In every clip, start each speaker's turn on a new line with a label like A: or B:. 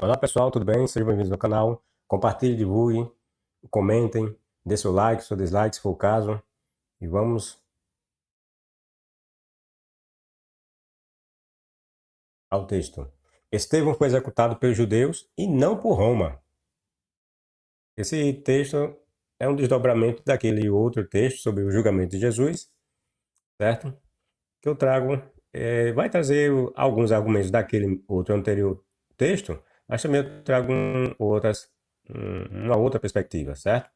A: Olá pessoal, tudo bem? Sejam bem-vindos ao canal. Compartilhe, divulgue, comentem, dê seu like, seu dislike, se for o caso. E vamos ao texto. Estevão foi executado pelos judeus e não por Roma. Esse texto é um desdobramento daquele outro texto sobre o julgamento de Jesus, certo? Que eu trago, vai trazer alguns argumentos daquele outro anterior texto, mas também eu trago uma outra perspectiva, certo?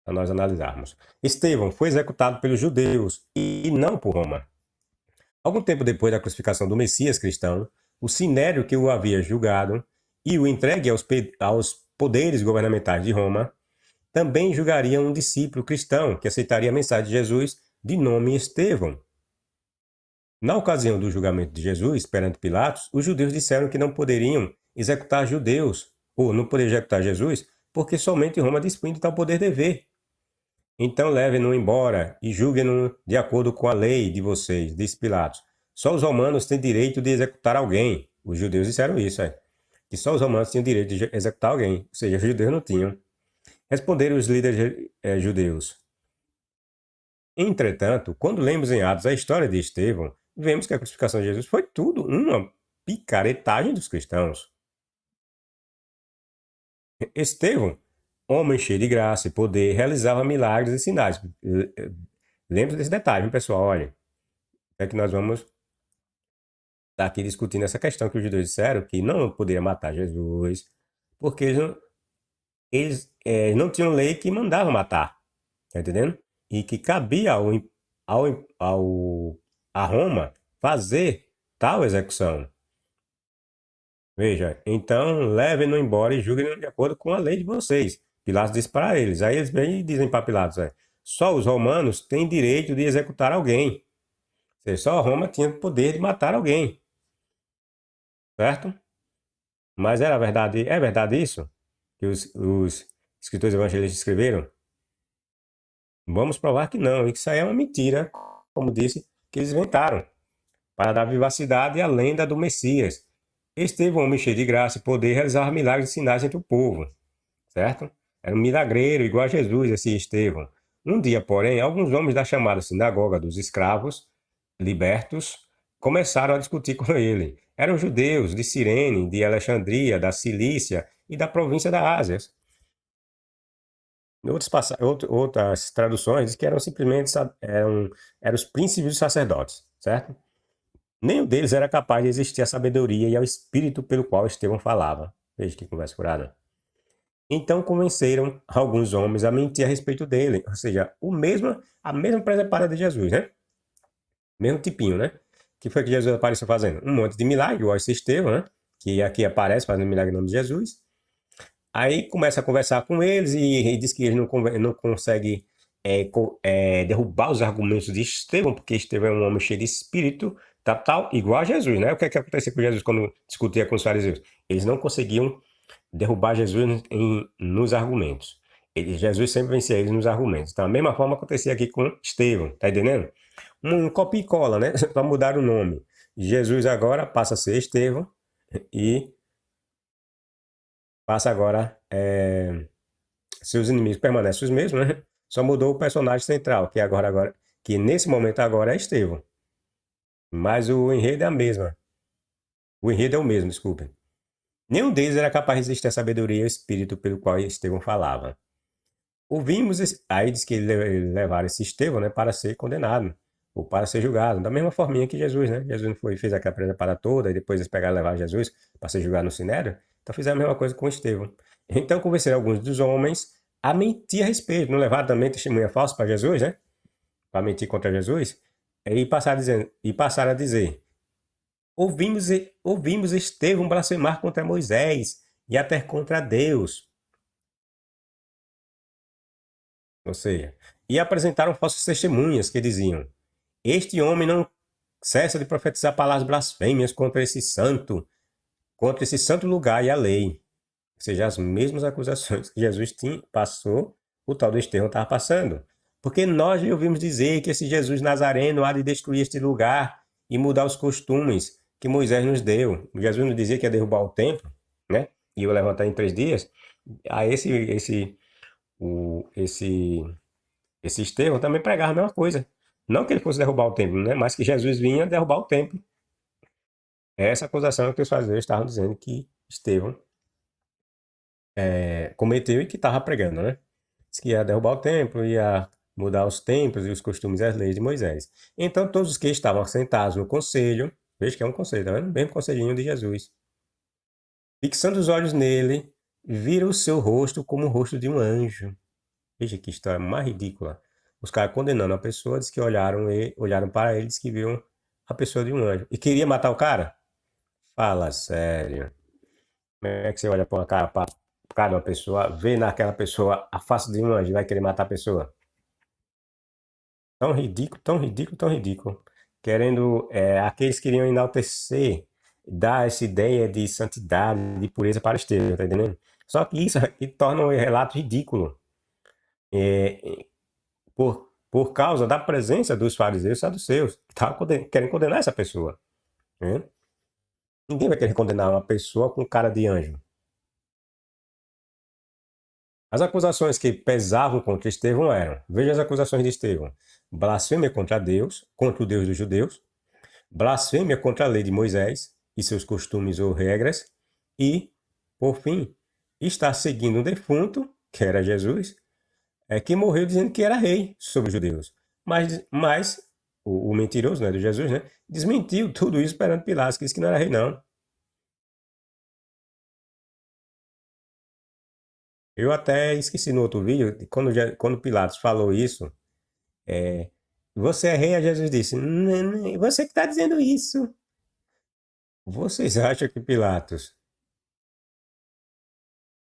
A: Para nós analisarmos. Estevão foi executado pelos judeus e não por Roma. Algum tempo depois da crucificação do Messias cristão, o sinédrio que o havia julgado e o entregue aos poderes governamentais de Roma, também julgaria um discípulo cristão que aceitaria a mensagem de Jesus de nome Estevão. Na ocasião do julgamento de Jesus perante Pilatos, os judeus disseram que não poderiam executar judeus, ou não poderiam executar Jesus, porque somente Roma dispunha de tal poder dever. Então levem-no embora e julguem-no de acordo com a lei de vocês, disse Pilatos. Só os romanos têm direito de executar alguém. Os judeus disseram isso, que só os romanos tinham direito de executar alguém, ou seja, os judeus não tinham. Responderam os líderes judeus. Entretanto, quando lemos em Atos a história de Estevão, vemos que a crucificação de Jesus foi tudo uma picaretagem dos cristãos. Estevão, homem cheio de graça e poder, realizava milagres e sinais. Lembre desse detalhe, pessoal, olha. É que nós vamos estar aqui discutindo essa questão que os judeus disseram, que não poderia matar Jesus, porque eles não tinham lei que mandava matar, tá entendendo? E que cabia a Roma fazer tal execução. Veja, então levem-no embora e julguem-no de acordo com a lei de vocês. Pilatos disse para eles. Aí eles vêm e dizem para Pilatos, só os romanos têm direito de executar alguém. Ou seja, só Roma tinha poder de matar alguém. Certo? Mas é verdade isso? Que os escritores evangelísticos escreveram? Vamos provar que não, e que isso aí é uma mentira, como disse, que eles inventaram, para dar vivacidade à lenda do Messias. Estevão, homem cheio de graça e poder, realizava milagres e sinais entre o povo, certo? Era um milagreiro, igual a Jesus, esse Estevão. Um dia, porém, alguns homens da chamada sinagoga dos escravos, libertos, começaram a discutir com ele. Eram judeus de Cirene, de Alexandria, da Cilícia e da província da Ásia. Outras traduções dizem que eram simplesmente eram os príncipes dos sacerdotes, certo? Nenhum deles era capaz de existir a sabedoria e ao espírito pelo qual Estevão falava. Veja que conversa furada. Então convenceram alguns homens a mentir a respeito dele, ou seja, a mesma presepada de Jesus, né? Mesmo tipinho, né? Que foi que Jesus apareceu fazendo? Um monte de milagre, igual esse Estevão, né? Que aqui aparece fazendo milagre em nome de Jesus. Aí começa a conversar com eles e diz que eles não conseguem derrubar os argumentos de Estevão, porque Estevão é um homem cheio de espírito, tal, igual a Jesus, né? O que acontecia com Jesus quando discutia com os fariseus? Eles não conseguiam derrubar Jesus nos argumentos. Jesus sempre vencia eles nos argumentos. Então, a mesma forma acontecia aqui com Estevão, tá entendendo? Um copia e cola, né? Para mudar o nome. Jesus agora passa a ser Estevão e passa agora. Seus inimigos permanecem os mesmos, né? Só mudou o personagem central, que nesse momento agora é Estevão. Mas o enredo é a mesma. O enredo é o mesmo, desculpe. Nenhum deles era capaz de resistir à sabedoria e ao espírito pelo qual Estevão falava. Aí diz que levaram esse Estevão, né, para ser condenado, ou para ser julgado, da mesma forminha que Jesus, né? Jesus não fez aquela presepada toda, e depois eles pegaram e levaram Jesus para ser julgado no Sinédrio, então fizeram a mesma coisa com Estevão. Então convenceram alguns dos homens a mentir a respeito, não levaram também testemunha falsa para Jesus, né? Para mentir contra Jesus, e passaram a dizer, ouvimos Estevão blasfemar contra Moisés e até contra Deus. Ou seja, e apresentaram falsas testemunhas que diziam: este homem não cessa de profetizar palavras blasfêmias contra esse santo lugar e a lei. Ou seja, as mesmas acusações que Jesus passou, o tal do Estevão estava passando. Porque nós lhe ouvimos dizer que esse Jesus Nazareno há de destruir este lugar e mudar os costumes que Moisés nos deu. Jesus nos dizia que ia derrubar o templo, né? E ia levantar em 3 dias. Aí esse Estevão também pregava a mesma coisa. Não que ele fosse derrubar o templo, né? Mas que Jesus vinha derrubar o templo. Essa acusação que os fariseus estavam dizendo que Estevão cometeu e que estava pregando, né? Diz que ia derrubar o templo, ia mudar os templos e os costumes e as leis de Moisés. Então todos os que estavam sentados no conselho, veja que é um conselho, tá vendo? Mesmo conselhinho de Jesus, fixando os olhos nele, viram o seu rosto como o rosto de um anjo. Veja que história mais ridícula. Os caras condenando a pessoa, diz que olharam para ele, diz que viram a pessoa de um anjo. E queria matar o cara? Fala sério. Como é que você olha para a cara de uma pessoa, vê naquela pessoa a face de um anjo e vai querer matar a pessoa? Tão ridículo, tão ridículo, tão ridículo. Aqueles queriam enaltecer, dar essa ideia de santidade, de pureza para Estevão, tá entendendo? Só que isso aqui torna o relato ridículo. Por causa da presença dos fariseus e saduceus, que estavam querendo condenar essa pessoa. Né? Ninguém vai querer condenar uma pessoa com cara de anjo. As acusações que pesavam contra Estevão eram: veja as acusações de Estevão: blasfêmia contra Deus, contra o Deus dos judeus, blasfêmia contra a lei de Moisés e seus costumes ou regras, e, por fim, está seguindo um defunto, que era Jesus, que morreu dizendo que era rei sobre os judeus. Mas o mentiroso, né, de Jesus, né, desmentiu tudo isso perante Pilatos, que disse que não era rei, não. Eu até esqueci no outro vídeo, quando Pilatos falou isso, é, você é rei, a Jesus disse, você que está dizendo isso. Vocês acham que Pilatos,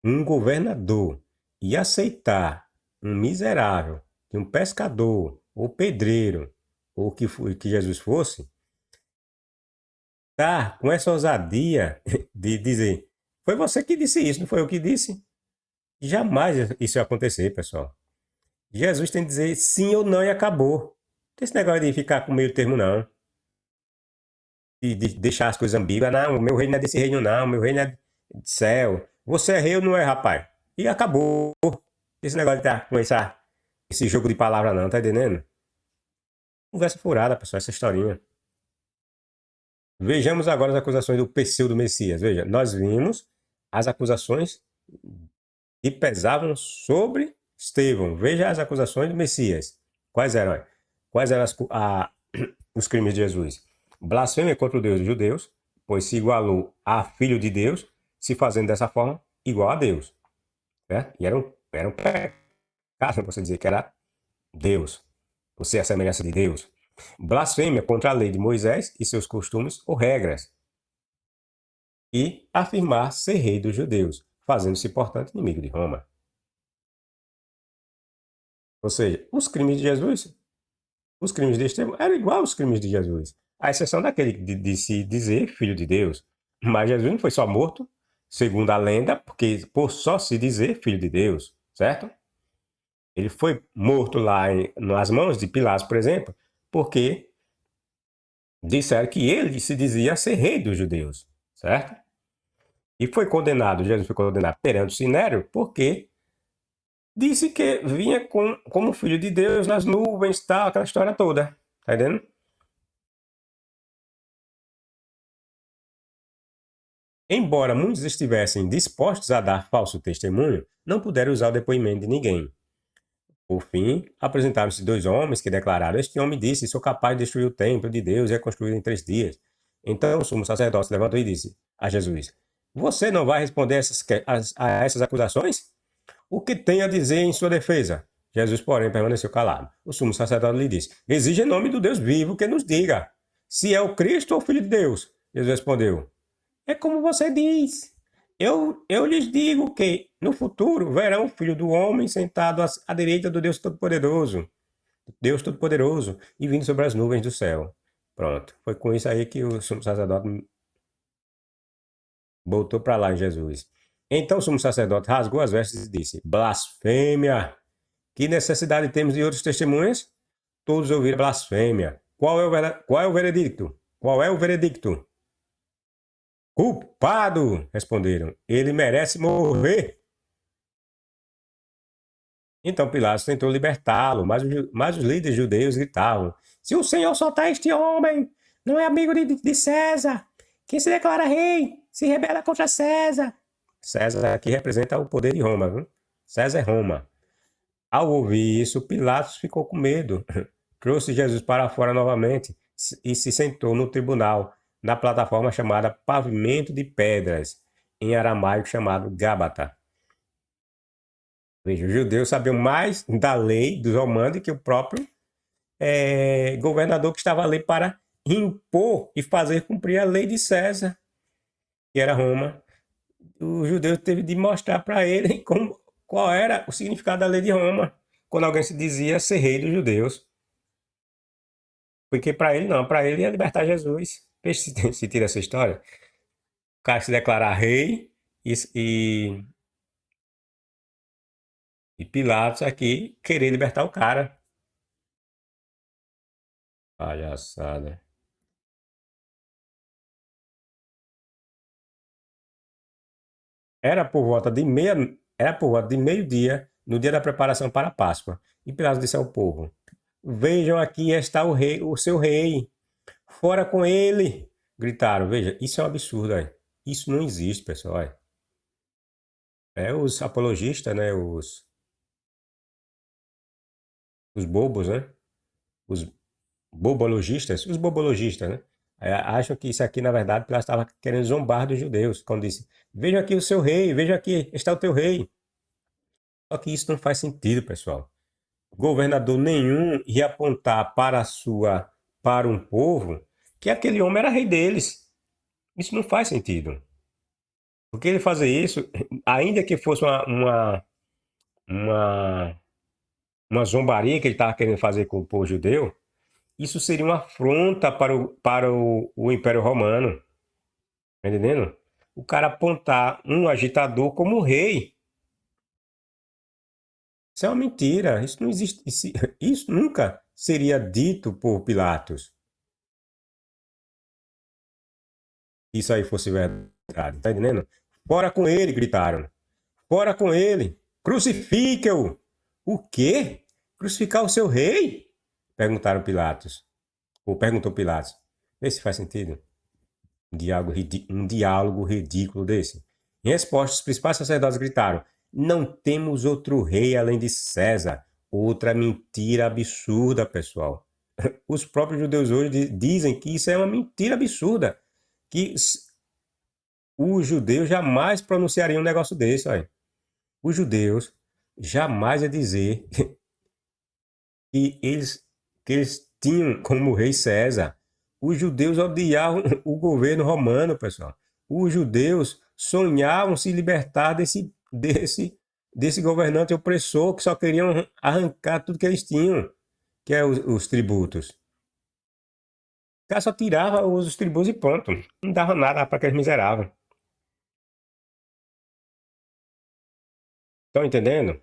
A: um governador, ia aceitar um miserável, um pescador, ou pedreiro, ou que Jesus fosse, tá com essa ousadia de dizer, foi você que disse isso, não foi eu que disse? Jamais isso ia acontecer, pessoal. Jesus tem que dizer sim ou não e acabou. Não tem esse negócio de ficar com meio termo, não. De deixar as coisas ambíguas. Não, o meu reino não é desse reino, não. O meu reino é do céu. Você é rei ou não é, rapaz? E acabou. Esse negócio de estar com esse jogo de palavra, não, tá entendendo? Conversa furada, pessoal, essa historinha. Vejamos agora as acusações do pseudo Messias. Veja, nós vimos as acusações que pesavam sobre Estevão. Veja as acusações do Messias. Quais eram? Quais eram os crimes de Jesus? Blasfêmia contra o Deus dos judeus, pois se igualou a filho de Deus, se fazendo dessa forma igual a Deus. Né? E era um pecado você dizer que era Deus. Você é a semelhança de Deus. Blasfêmia contra a lei de Moisés e seus costumes ou regras. E afirmar ser rei dos judeus, fazendo-se, portanto, inimigo de Roma. Ou seja, os crimes de Jesus, os crimes de Estevão eram igual aos crimes de Jesus. À exceção daquele de se dizer filho de Deus. Mas Jesus não foi só morto, segundo a lenda, porque por só se dizer filho de Deus, certo? Ele foi morto lá nas mãos de Pilatos, por exemplo, porque disseram que ele se dizia ser rei dos judeus, certo? E foi condenado, Jesus foi condenado perante o Sinédrio, porque disse que vinha como filho de Deus nas nuvens, tal, aquela história toda. Tá entendendo? Embora muitos estivessem dispostos a dar falso testemunho, não puderam usar o depoimento de ninguém. Por fim, apresentaram-se 2 homens que declararam: este homem disse, sou capaz de destruir o templo de Deus e reconstruí-lo em 3 dias. Então o sumo sacerdote se levantou e disse a Jesus: você não vai responder a essas acusações? O que tem a dizer em sua defesa? Jesus, porém, permaneceu calado. O sumo sacerdote lhe disse: exige em nome do Deus vivo que nos diga se é o Cristo ou o Filho de Deus. Jesus respondeu: é como você diz. Eu lhes digo que, no futuro, verão o Filho do Homem sentado à direita do Deus Todo-Poderoso, e vindo sobre as nuvens do céu. Pronto. Foi com isso aí que o sumo sacerdote botou para lá em Jesus. Então o sumo sacerdote rasgou as vestes e disse: blasfêmia! Que necessidade temos de outros testemunhas? Todos ouviram blasfêmia. Qual é o veredicto? Qual é o veredicto? Culpado, responderam. Ele merece morrer. Então Pilatos tentou libertá-lo, mas os líderes judeus gritavam: se o Senhor soltar este homem, não é amigo de César. Quem se declara rei se rebela contra César. César aqui representa o poder de Roma, viu? César é Roma. Ao ouvir isso, Pilatos ficou com medo. Trouxe Jesus para fora novamente e se sentou no tribunal, na plataforma chamada Pavimento de Pedras, em aramaico chamado Gábata. Veja, os judeus sabiam mais da lei dos romanos do que o próprio governador que estava ali para impor e fazer cumprir a lei de César, que era Roma. O judeu teve de mostrar para ele qual era o significado da lei de Roma, quando alguém se dizia ser rei dos judeus. Porque para ele não, para ele ia libertar Jesus. Veja se tira essa história. O cara se declarar rei e Pilatos aqui querer libertar o cara. Palhaçada. Era por volta de meio-dia, no dia da preparação para a Páscoa. E Pilatos disse ao povo: vejam, aqui está o rei, o seu rei. Fora com ele! Gritaram. Veja, isso é um absurdo, aí. Isso não existe, pessoal. Aí. Os apologistas, né? Os bobos, né? Os bobologistas, né? Acham que isso aqui, na verdade, Pilatos estava querendo zombar dos judeus, quando disse: veja aqui o seu rei, veja aqui, está o teu rei. Só que isso não faz sentido, pessoal. Governador nenhum ia apontar para um povo que aquele homem era rei deles. Isso não faz sentido. Porque ele fazer isso, ainda que fosse uma, uma zombaria que ele estava querendo fazer com o povo judeu, isso seria uma afronta para o Império Romano. Tá entendendo? O cara apontar um agitador como rei. Isso é uma mentira. Isso não existe. Isso nunca seria dito por Pilatos. Isso aí fosse verdade. Tá entendendo? Fora com ele, gritaram. Fora com ele. Crucifique-o. O quê? Crucificar o seu rei? Perguntaram Pilatos. Ou perguntou Pilatos. Vê se faz sentido. Um diálogo ridículo desse. Em resposta, os principais sacerdotes gritaram: não temos outro rei além de César. Outra mentira absurda, pessoal. Os próprios judeus hoje dizem que isso é uma mentira absurda. Que os judeus jamais pronunciariam um negócio desse. Olha. Os judeus jamais iam dizer que eles tinham como rei César. Os judeus odiavam o governo romano, pessoal. Os judeus sonhavam se libertar desse governante opressor que só queriam arrancar tudo que eles tinham, que é os tributos. O cara só tirava os tributos e pronto. Não dava nada para aqueles miseráveis. Estão entendendo?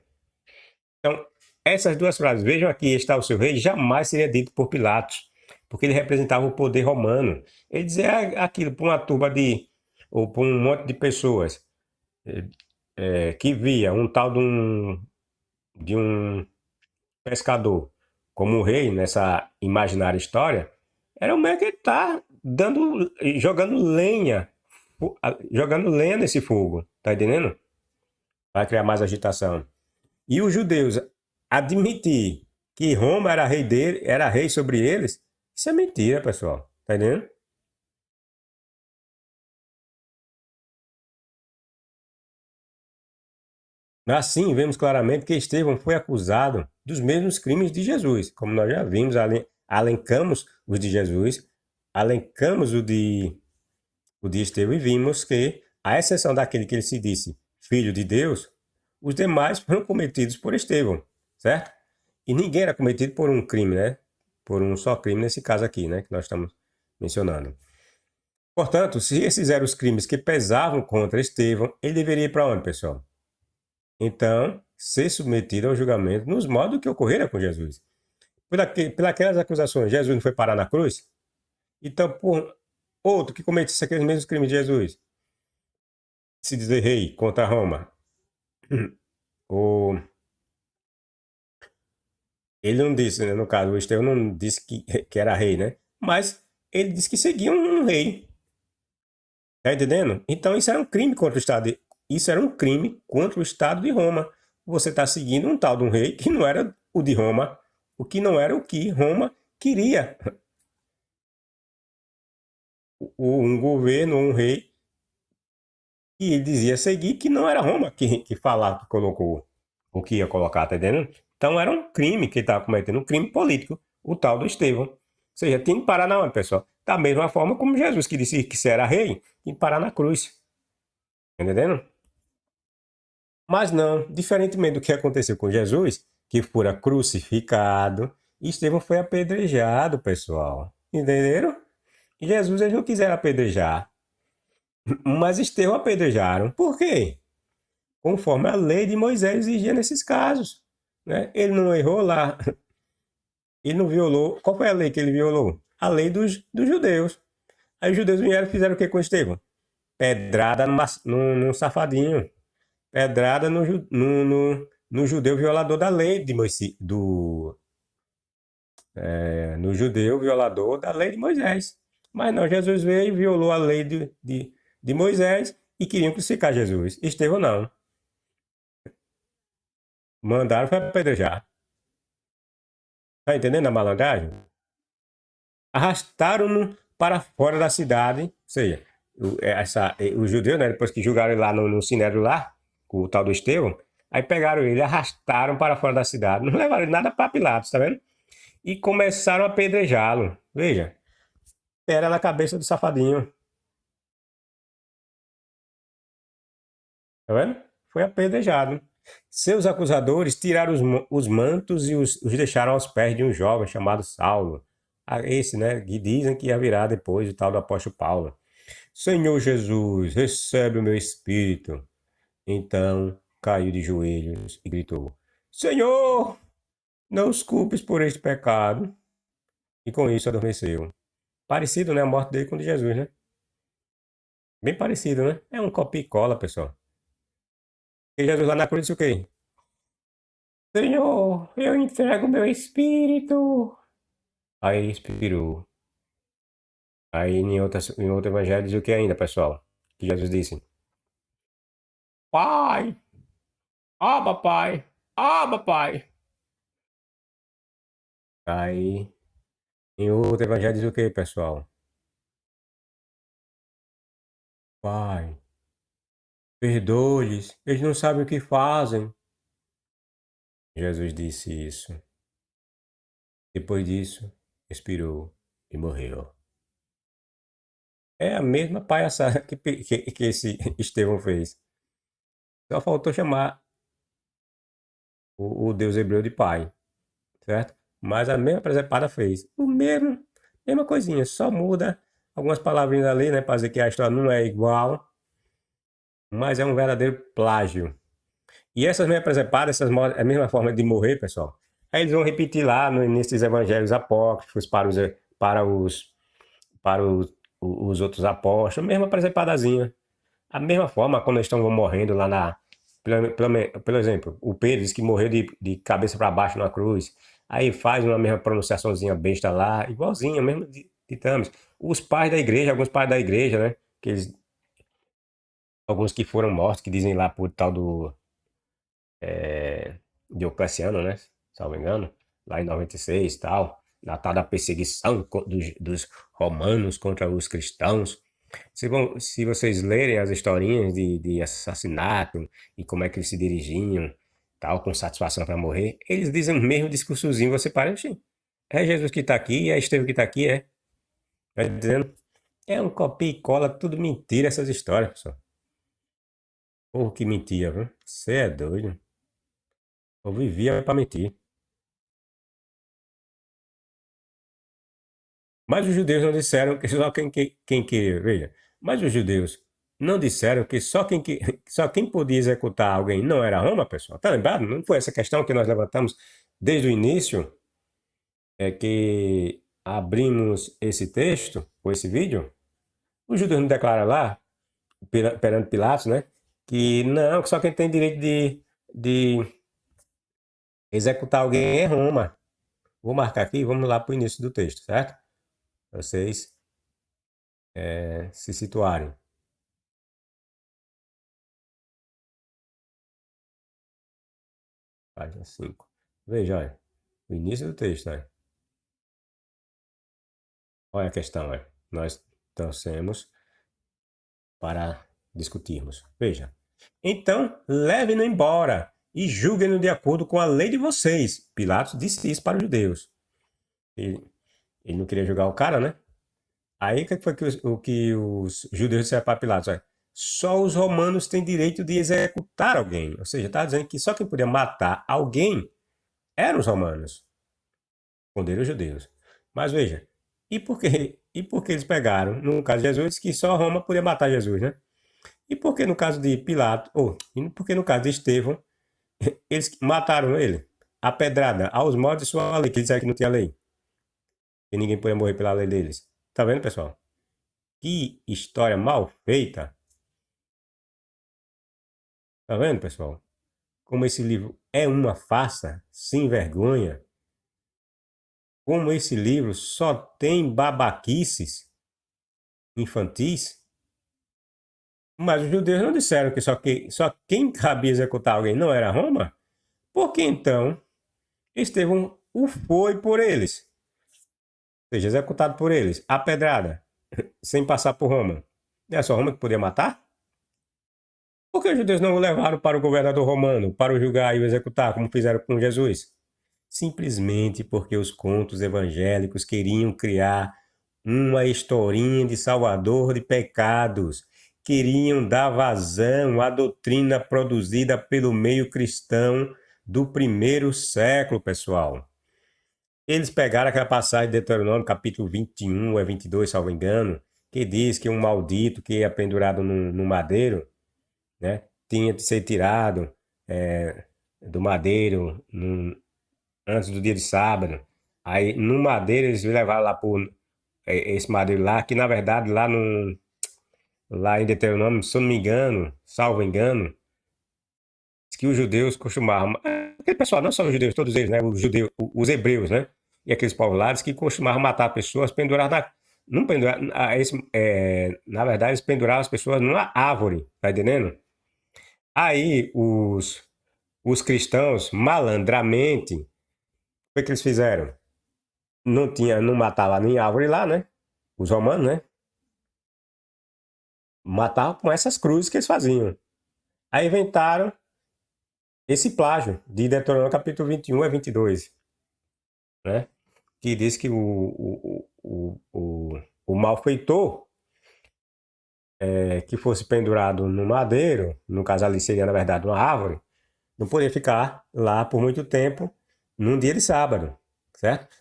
A: Então, essas duas frases, vejam aqui está o seu rei, jamais seria dito por Pilatos, porque ele representava o poder romano. Ele dizia aquilo para uma turma ou para um monte de pessoas que via um tal de um pescador como rei nessa imaginária história, era o meio que ele está jogando lenha nesse fogo, tá entendendo? Para criar mais agitação. E os judeus admitir que Roma era rei sobre eles, isso é mentira, pessoal. Tá entendendo? Assim, vemos claramente que Estevão foi acusado dos mesmos crimes de Jesus, como nós já vimos, alencamos os de Jesus, alencamos o de Estevão e vimos que, à exceção daquele que ele se disse filho de Deus, os demais foram cometidos por Estevão, certo? E ninguém era cometido por um crime, né? Por um só crime nesse caso aqui, né? Que nós estamos mencionando. Portanto, se esses eram os crimes que pesavam contra Estevão, ele deveria ir para onde, pessoal? Então, ser submetido ao julgamento nos modos que ocorreram com Jesus. Pelas aquelas acusações, Jesus não foi parar na cruz? Então, outro que cometesse aqueles mesmos crimes de Jesus, se dizer rei contra Roma, o, ele não disse, né, no caso, o Estevão não disse que era rei, né? Mas ele disse que seguia um rei. Tá entendendo? Então isso era um crime contra o Estado. Isso era um crime contra o Estado de Roma. Você está seguindo um tal de um rei que não era o de Roma, o que não era o que Roma queria. Um governo, um rei, que ele dizia seguir, que não era Roma que falava, que colocou o que ia colocar, tá entendendo? Então era um crime que ele estava cometendo, um crime político, o tal do Estevão. Ou seja, tinha que parar na hora, pessoal. Da mesma forma como Jesus, que disse que se era rei, tinha que parar na cruz. Tá entendendo? Mas não, diferentemente do que aconteceu com Jesus, que fora crucificado, Estevão foi apedrejado, pessoal. Entenderam? Jesus eles não quiseram apedrejar, mas Estevão apedrejaram. Por quê? Conforme a lei de Moisés exigia nesses casos. Né? Ele não errou lá, ele não violou. Qual foi a lei que ele violou? A lei dos judeus. Aí os judeus vieram e fizeram o que com Estevão? Pedrada no safadinho. Pedrada no judeu violador da lei de Moisés, no judeu violador da lei de Moisés. Mas não, Jesus veio e violou a lei de Moisés e queriam crucificar Jesus. Estevão não. Mandaram para apedrejar. Tá entendendo a malandragem? Arrastaram-no para fora da cidade. Ou seja, os judeus, né, depois que julgaram ele lá no Sinédrio lá, com o tal do Estevão, aí pegaram ele, arrastaram para fora da cidade. Não levaram ele nada para Pilatos, tá vendo? E começaram a apedrejá-lo. Veja, era na cabeça do safadinho. Tá vendo? Foi apedrejado. Seus acusadores tiraram os mantos e os deixaram aos pés de um jovem chamado Saulo. Esse, né, que dizem que ia virar depois o tal do apóstolo Paulo. Senhor Jesus, recebe o meu espírito. Então caiu de joelhos e gritou: Senhor, não os culpes por este pecado. E com isso adormeceu. Parecido, né? A morte dele com a de Jesus, né? Bem parecido, né? É um copia e cola, pessoal. E Jesus lá na cruz disse o quê? Senhor, eu entrego meu espírito. Aí expirou. Aí em outro evangelho diz o que ainda, pessoal? Que Jesus disse: Pai, Abba, Pai, Abba, Pai. Aí em outro evangelho diz o que, pessoal? Pai, perdoe-lhes, eles não sabem o que fazem. Jesus disse isso. Depois disso, expirou e morreu. É a mesma palhaçada que esse Estevão fez. Só faltou chamar o Deus hebreu de pai, certo? Mas a mesma presepada fez. Mesma coisinha, só muda algumas palavrinhas ali, né? Para dizer que a história não é igual, mas é um verdadeiro plágio. E essas mesmas presepadas, a mesma forma de morrer, pessoal, aí eles vão repetir lá nesses evangelhos apócrifos para os, para os outros apóstolos, mesma presepadazinha. A mesma forma, quando eles estão morrendo lá pelo exemplo, o Pedro diz que morreu de cabeça para baixo na cruz. Aí faz uma mesma pronunciaçãozinha besta lá, igualzinha, mesmo de Tames. Os pais da igreja, alguns pais da igreja, né? Alguns que foram mortos, que dizem lá por tal do Diocleciano, né? Se não me engano, lá em 96 e tal, na tal da perseguição dos romanos contra os cristãos. Se vocês lerem as historinhas de assassinato e como é que eles se dirigiam, tal, com satisfação para morrer, eles dizem o mesmo discursozinho, você parece, é Jesus que está aqui, é Estevão que está aqui, é. Tá dizendo? É um copia e cola, tudo mentira essas histórias, pessoal. Porra, que mentira, viu? Você é doido. Eu vivia para mentir. Mas os judeus não disseram que só quem queria, veja. Mas os judeus não disseram que só quem podia executar alguém não era Roma, pessoal. Tá lembrado? Não foi essa questão que nós levantamos desde o início, é que abrimos esse texto, ou esse vídeo? Os judeus não declaram lá, perante Pilatos, né? Que não, que só quem tem direito de executar alguém é Roma. Vou marcar aqui, vamos lá para o início do texto, certo? Para vocês se situarem. Página 5. Veja, olha. O início do texto, olha. Olha a questão, olha. Nós trouxemos para discutirmos. Veja. Então, levem-no embora e julguem-no de acordo com a lei de vocês. Pilatos disse isso para os judeus. Ele não queria julgar o cara, né? Aí o que foi que os judeus disseram para Pilatos? Olha, só os romanos têm direito de executar alguém. Ou seja, está dizendo que só quem podia matar alguém eram os romanos. Responderam os judeus. Mas veja, e por que eles pegaram, no caso de Jesus, que só Roma podia matar Jesus, né? E por que no caso de Pilato, e por que no caso de Estevão, eles mataram ele? A pedrada, aos moldes de sua lei, que eles disseram que não tinha lei. Que ninguém podia morrer pela lei deles. Tá vendo, pessoal? Que história mal feita. Tá vendo, pessoal? Como esse livro é uma farsa sem vergonha. Como esse livro só tem babaquices infantis. Mas os judeus não disseram que só quem cabia executar alguém não era Roma? Por que então Estevão o foi por eles? Ou seja, executado por eles, a pedrada, sem passar por Roma. Não é só Roma que podia matar? Por que os judeus não o levaram para o governador romano, para o julgar e o executar, como fizeram com Jesus? Simplesmente porque os contos evangélicos queriam criar uma historinha de salvador de pecados. Queriam dar vazão à doutrina produzida pelo meio cristão do primeiro século, pessoal. Eles pegaram aquela passagem de Deuteronômio, capítulo 21 ou 22, salvo engano, que diz que um maldito que é pendurado no madeiro, né, tinha de ser tirado do madeiro antes do dia de sábado. Aí no madeiro eles levaram lá por esse madeiro lá, que na verdade lá em Deuteronômio, se eu não me engano, salvo engano, diz que os judeus costumavam, aquele pessoal, não só os judeus, todos eles, né, os hebreus, né, e aqueles povos lá, diz que costumavam matar pessoas penduradas não pendurar, na verdade eles penduravam as pessoas numa árvore, tá entendendo? Aí os cristãos, malandramente, o que eles fizeram? Não matava nem árvore lá, né? Os romanos, né? Matavam com essas cruzes que eles faziam. Aí inventaram esse plágio de Deuteronômio capítulo 21 a 22, né? Que diz que o malfeitor que fosse pendurado no madeiro, no caso ali seria na verdade uma árvore, não poderia ficar lá por muito tempo num dia de sábado, certo?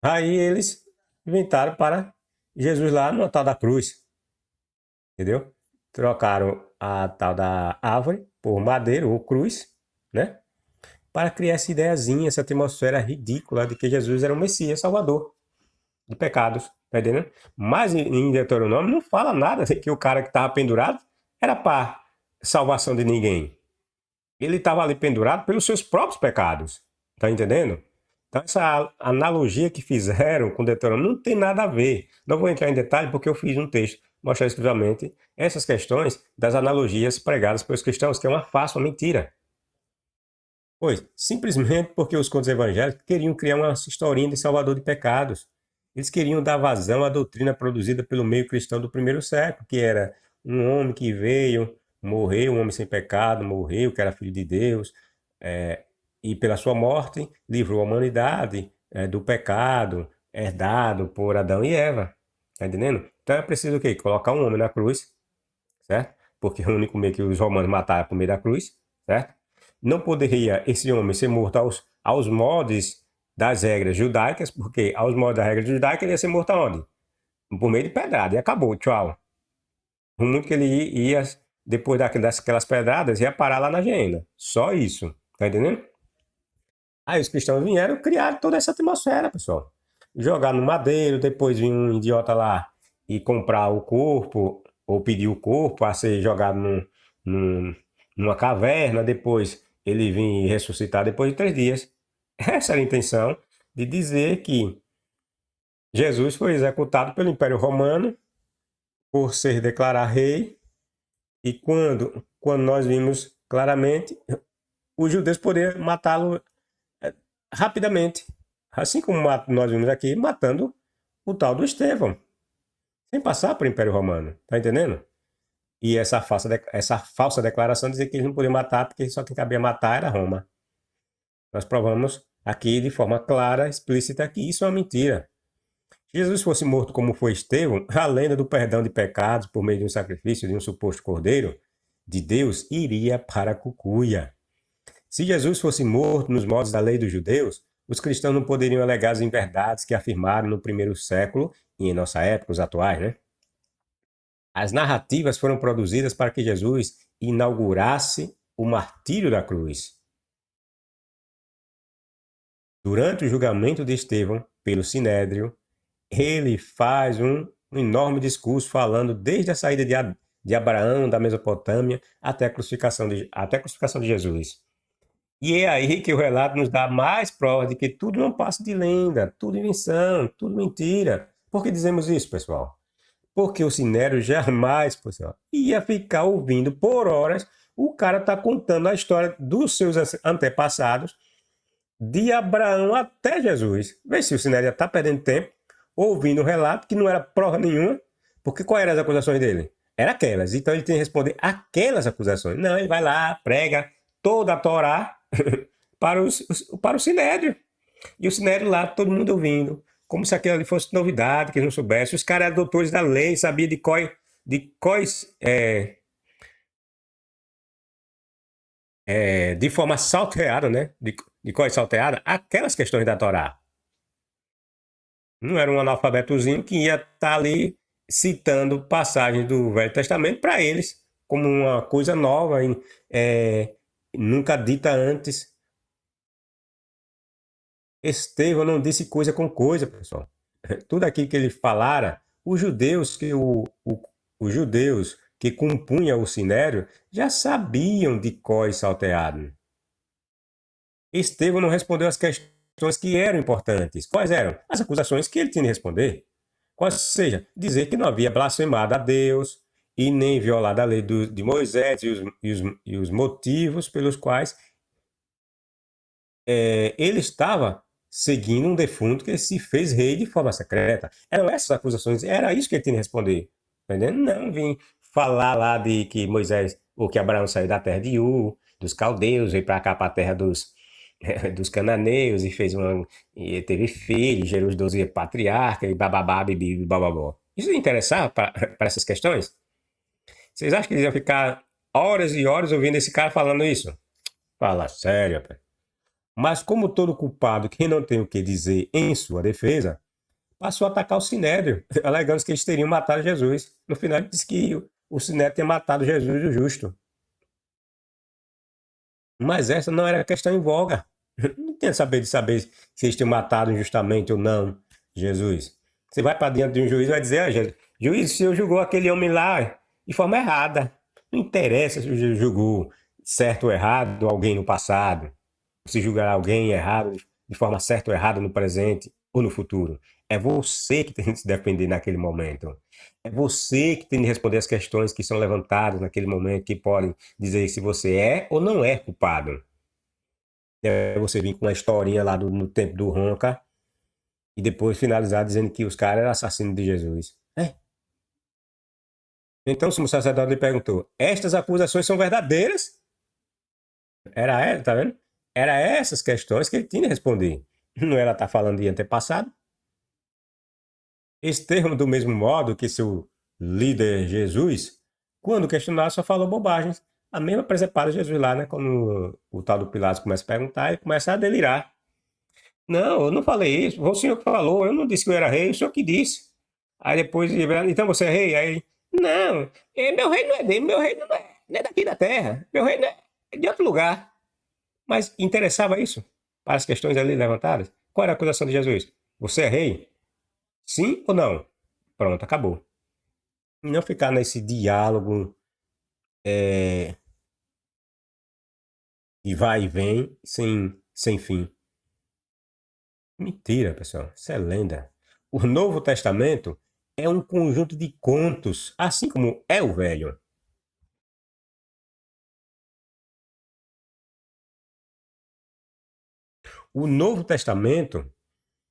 A: Aí eles inventaram para Jesus lá no tal da cruz, entendeu? Trocaram a tal da árvore por madeiro ou cruz, né? Para criar essa ideiazinha, essa atmosfera ridícula de que Jesus era o Messias Salvador de pecados, tá entendendo? Mas em Deuteronômio não fala nada de que o cara que estava pendurado era para salvação de ninguém. Ele estava ali pendurado pelos seus próprios pecados, tá entendendo? Então essa analogia que fizeram com Deuteronômio não tem nada a ver. Não vou entrar em detalhe porque eu fiz um texto mostrando exclusivamente essas questões das analogias pregadas pelos cristãos, que é uma farsa, uma mentira. Pois, simplesmente porque os contos evangélicos queriam criar uma historinha de salvador de pecados. Eles queriam dar vazão à doutrina produzida pelo meio cristão do primeiro século, que era um homem que veio, morreu, um homem sem pecado, morreu, que era filho de Deus, e pela sua morte livrou a humanidade do pecado herdado por Adão e Eva. Tá entendendo? Então é preciso o quê? Colocar um homem na cruz, certo? Porque é o único meio que os romanos mataram por meio da cruz, certo? Não poderia esse homem ser morto aos moldes das regras judaicas, porque aos moldes das regras judaicas ele ia ser morto aonde? Por meio de pedrada, e acabou, tchau. O mundo que ele ia, depois daquelas pedradas, ia parar lá na geena. Só isso, tá entendendo? Aí os cristãos vieram criar toda essa atmosfera, pessoal. Jogar no madeiro, depois vinha um idiota lá e comprar o corpo, ou pedir o corpo a ser jogado numa caverna, depois ele vir ressuscitar depois de 3 dias. Essa era a intenção de dizer que Jesus foi executado pelo Império Romano por ser declarado rei, e quando nós vimos claramente, os judeus poderiam matá-lo rapidamente, assim como nós vimos aqui, matando o tal do Estevão, sem passar por Império Romano, tá entendendo? E essa falsa declaração dizia que eles não podiam matar, porque só quem cabia matar era Roma. Nós provamos aqui de forma clara, explícita, que isso é uma mentira. Se Jesus fosse morto como foi Estevão, a lenda do perdão de pecados por meio de um sacrifício de um suposto cordeiro de Deus iria para a cucuia. Se Jesus fosse morto nos modos da lei dos judeus, os cristãos não poderiam alegar as inverdades que afirmaram no primeiro século e em nossa época, os atuais, né? As narrativas foram produzidas para que Jesus inaugurasse o martírio da cruz. Durante o julgamento de Estevão pelo Sinédrio, ele faz um enorme discurso falando desde a saída de Abraão, da Mesopotâmia, até a crucificação de Jesus. E é aí que o relato nos dá mais prova de que tudo não passa de lenda, tudo invenção, tudo mentira. Por que dizemos isso, pessoal? Porque o Sinédrio jamais, pessoal, ia ficar ouvindo por horas o cara tá contando a história dos seus antepassados, de Abraão até Jesus. Vê se o Sinédrio está perdendo tempo ouvindo um relato que não era prova nenhuma, porque quais eram as acusações dele? Eram aquelas. Então ele tem que responder aquelas acusações. Não, ele vai lá, prega toda a Torá para o Sinédrio. E o Sinédrio lá, todo mundo ouvindo, como se aquilo ali fosse novidade, que eles não soubessem. Os caras eram doutores da lei, sabiam de forma salteada, né? De cós salteada, aquelas questões da Torá. Não era um analfabetozinho que ia estar ali citando passagens do Velho Testamento para eles, como uma coisa nova, nunca dita antes. Estevão não disse coisa com coisa, pessoal. Tudo aquilo que ele falara, os judeus que compunham o Sinédrio já sabiam de cós salteado. Estevão não respondeu as questões que eram importantes. Quais eram? As acusações que ele tinha de responder. Ou seja, dizer que não havia blasfemado a Deus e nem violado a lei de Moisés e os motivos pelos quais ele estava seguindo um defunto que se fez rei de forma secreta. Eram essas acusações, era isso que ele tinha de responder. Entendeu? Não vim falar lá de que Moisés, ou que Abraão saiu da terra de Ur, dos caldeus, veio para cá, para a terra dos cananeus, e teve filhos, gerou os 12 patriarcas, e bababá, bibi, bababó. Isso interessava para essas questões? Vocês acham que eles iam ficar horas e horas ouvindo esse cara falando isso? Fala sério, rapaz. Mas como todo culpado que não tem o que dizer em sua defesa, passou a atacar o Sinédrio, alegando que eles teriam matado Jesus. No final ele disse que o Sinédrio tinha matado Jesus o justo. Mas essa não era a questão em voga. Não tinha saber se eles tinham matado injustamente ou não Jesus. Você vai para diante de um juiz e vai dizer, juiz, o senhor julgou aquele homem lá de forma errada. Não interessa se o juiz julgou certo ou errado alguém no passado. Se julgar alguém errado de forma certa ou errada no presente ou no futuro. É você que tem que se defender naquele momento. É você que tem de responder as questões que são levantadas naquele momento, que podem dizer se você é ou não é culpado. Você vir com uma historinha lá no tempo do Ronca e depois finalizar dizendo que os caras eram assassinos de Jesus. Então o sumo sacerdote lhe perguntou, estas acusações são verdadeiras? Tá vendo? Era essas questões que ele tinha de responder. Não era estar falando de antepassado. Estevão, do mesmo modo que seu líder Jesus, quando questionado, só falou bobagens. A mesma presepada de Jesus lá, né? Quando o tal do Pilatos começa a perguntar, ele começa a delirar. Não, eu não falei isso, foi o senhor que falou, eu não disse que eu era rei, o senhor que disse. Aí depois, então você é rei? Aí, não, meu rei não é dele, meu rei não é daqui da terra, meu rei é de outro lugar. Mas interessava isso para as questões ali levantadas? Qual era a acusação de Jesus? Você é rei? Sim ou não? Pronto, acabou. E não ficar nesse diálogo e vai e vem sem fim. Mentira, pessoal. Isso é lenda. O Novo Testamento é um conjunto de contos, assim como é o Velho. O Novo Testamento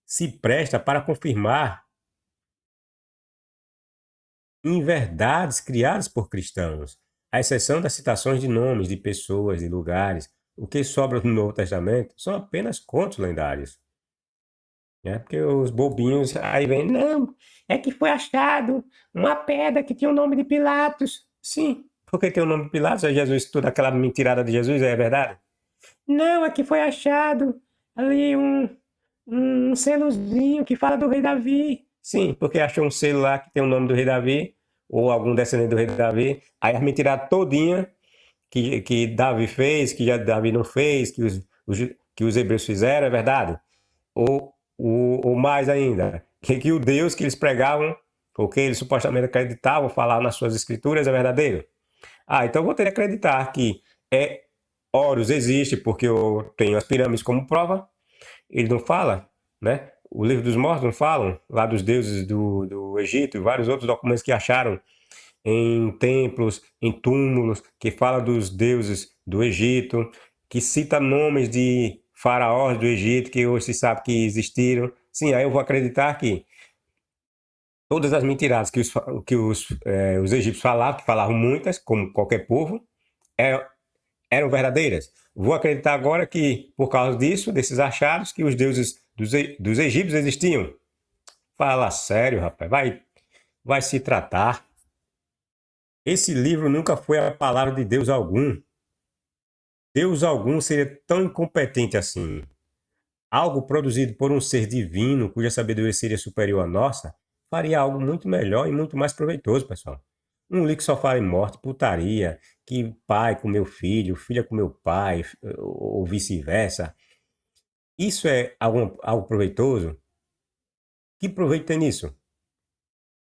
A: se presta para confirmar em verdades criadas por cristãos, à exceção das citações de nomes de pessoas, de lugares. O que sobra no Novo Testamento são apenas contos lendários. Né? Porque os bobinhos aí vêm, não, é que foi achado uma pedra que tinha o nome de Pilatos. Sim, porque tem o nome de Pilatos, é Jesus, toda aquela mentirada de Jesus, é verdade? Não, é que foi achado ali um selozinho que fala do rei Davi. Sim, porque achou um selo lá que tem o nome do rei Davi, ou algum descendente do rei Davi. Aí as mentiras todinha que Davi fez, que já Davi não fez, que os hebreus fizeram, é verdade? Ou mais ainda, que o Deus que eles pregavam, ou que eles supostamente acreditavam falar nas suas escrituras é verdadeiro? Ah, então eu vou ter que acreditar que Horus existe, porque eu tenho as pirâmides como prova. Ele não fala, né? O livro dos mortos não falam, lá dos deuses do Egito e vários outros documentos que acharam em templos, em túmulos, que fala dos deuses do Egito, que cita nomes de faraós do Egito que hoje se sabe que existiram. Sim, aí eu vou acreditar que todas as mentiradas os egípcios falavam, que falavam muitas, como qualquer povo, é, eram verdadeiras. Vou acreditar agora que, por causa disso, desses achados, que os deuses dos egípcios existiam. Fala sério, rapaz. Vai se tratar. Esse livro nunca foi a palavra de Deus algum. Deus algum seria tão incompetente assim. Algo produzido por um ser divino, cuja sabedoria seria superior à nossa, faria algo muito melhor e muito mais proveitoso, pessoal. Um livro que só fala em morte, putaria, que pai comeu filho, filha comeu pai, ou vice-versa. Isso é algo proveitoso? Que proveito tem nisso?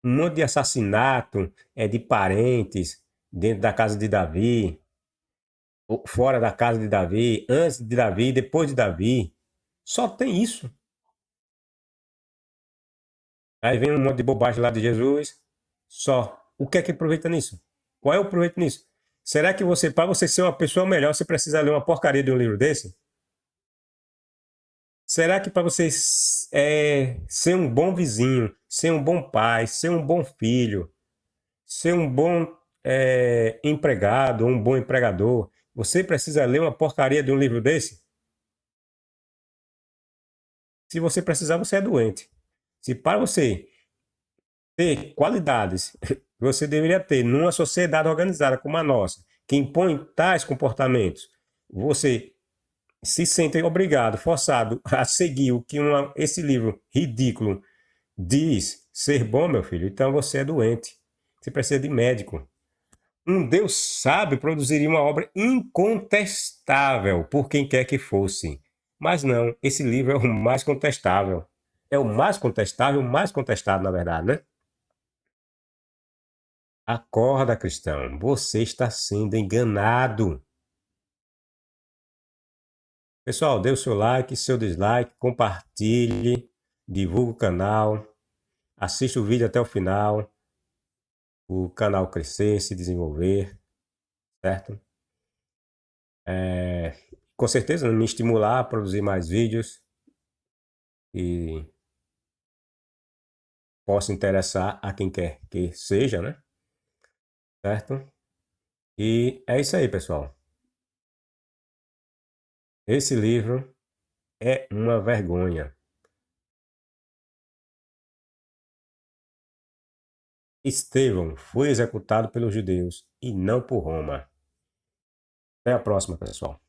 A: Um monte de assassinato de parentes dentro da casa de Davi, ou fora da casa de Davi, antes de Davi, depois de Davi. Só tem isso. Aí vem um monte de bobagem lá de Jesus. Só. O que é que aproveita nisso? Qual é o proveito nisso? Será que você, para você ser uma pessoa melhor, você precisa ler uma porcaria de um livro desse? Será que para você ser um bom vizinho, ser um bom pai, ser um bom filho, ser um bom empregado, um bom empregador, você precisa ler uma porcaria de um livro desse? Se você precisar, você é doente. Se para você ter qualidades que você deveria ter numa sociedade organizada como a nossa, que impõe tais comportamentos, você se sente obrigado, forçado a seguir o que esse livro ridículo diz ser bom, meu filho, então você é doente. Você precisa de médico. Um Deus sábio produziria uma obra incontestável por quem quer que fosse. Mas não, esse livro é o mais contestável. É o mais contestado, na verdade, né? Acorda, cristão, você está sendo enganado. Pessoal, dê o seu like, seu dislike, compartilhe, divulgue o canal, assista o vídeo até o final, o canal crescer, se desenvolver, certo? Com certeza me estimular a produzir mais vídeos e possa interessar a quem quer que seja, né? Certo? E é isso aí, pessoal. Esse livro é uma vergonha. Estevão foi executado pelos judeus e não por Roma. Até a próxima, pessoal.